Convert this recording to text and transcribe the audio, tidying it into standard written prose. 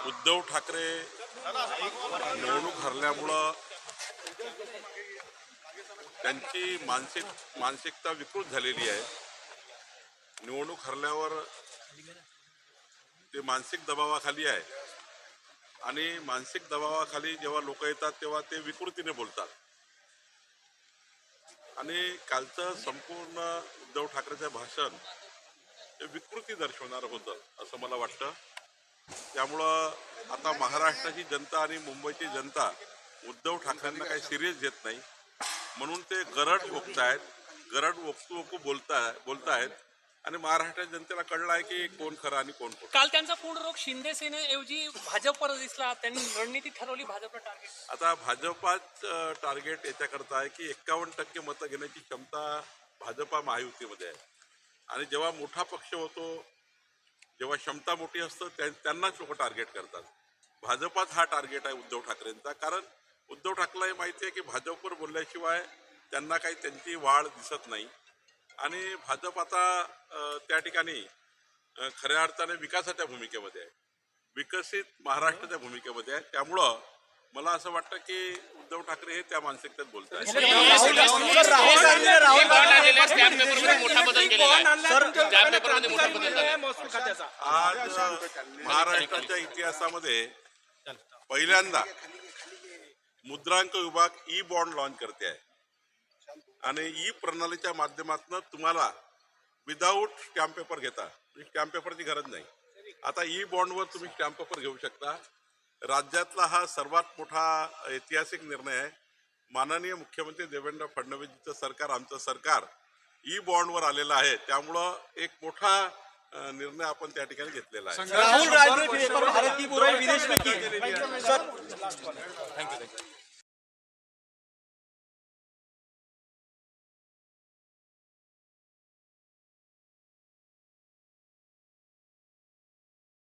उद्धव ठाकरे निवडणूक हरल्यामुळं त्यांची मानसिकता विकृत झालेली आहे। निवडणूक हरल्यावर ते मानसिक दबावाखाली आहे आणि मानसिक दबावाखाली जेव्हा लोक येतात तेव्हा ते विकृतीने बोलतात आणि कालचं संपूर्ण उद्धव ठाकरेचं भाषण हे विकृती दर्शवणारं होतं असं मला वाटतं। त्यामुळं आता महाराष्ट्राची जनता आणि मुंबईची जनता उद्धव ठाकरेंना काही सिरियस घेत नाही, म्हणून ते गरड ओकतायत, गरड ओकू बोलतायत आणि महाराष्ट्राच्या जनतेला कळलं आहे की कोण खरं आणि कोण खोटं। काल त्यांचा पूर्ण रोग शिंदे सेनेऐवजी भाजपवर दिसला, त्यांनी रणनीती ठरवली भाजपला टार्गेट। आता भाजपाच टार्गेट याच्याकरता आहे की 51% मतं घेण्याची क्षमता भाजपा महायुतीमध्ये आहे आणि जेव्हा मोठा पक्ष होतो, जेव्हा क्षमता मोठी असतं त्यांनाच लोक टार्गेट करतात। भाजपाच हा टार्गेट आहे उद्धव ठाकरेंचा, कारण उद्धव ठाकरेला माहिती आहे की भाजपवर बोलल्याशिवाय त्यांना काही त्यांची वाढ दिसत नाही आणि भाजप आता त्या ठिकाणी खऱ्या अर्थाने विकासाच्या भूमिकेमध्ये आहे, विकसित महाराष्ट्राच्या भूमिकेमध्ये आहे। त्यामुळं मला असं वाटतं की उद्धव ठाकरे हे त्या मानसिकतेत बोलत आहेत। आज महाराष्ट्राच्या इतिहासामध्ये पहिल्यांदा मुद्रांक विभाग ई बॉन्ड लॉन्च करते आहे आणि ई प्रणालीच्या माध्यमातून तुम्हाला विदाऊट स्टॅम्प पेपर घेता, स्टॅम्प पेपरची गरज नाही, आता ई बॉन्डवर तुम्ही स्टॅम्प पेपर घेऊ शकता। राज्यातला हा सर्वात मोठा ऐतिहासिक निर्णय आहे। माननीय मुख्यमंत्री देवेंद्र फडणवीसचं सरकार, आमचं सरकार ई बॉन्डवर आलेलं आहे, त्यामुळं एक मोठा निर्णय आपण त्या ठिकाणी घेतलेला आहे। राहुल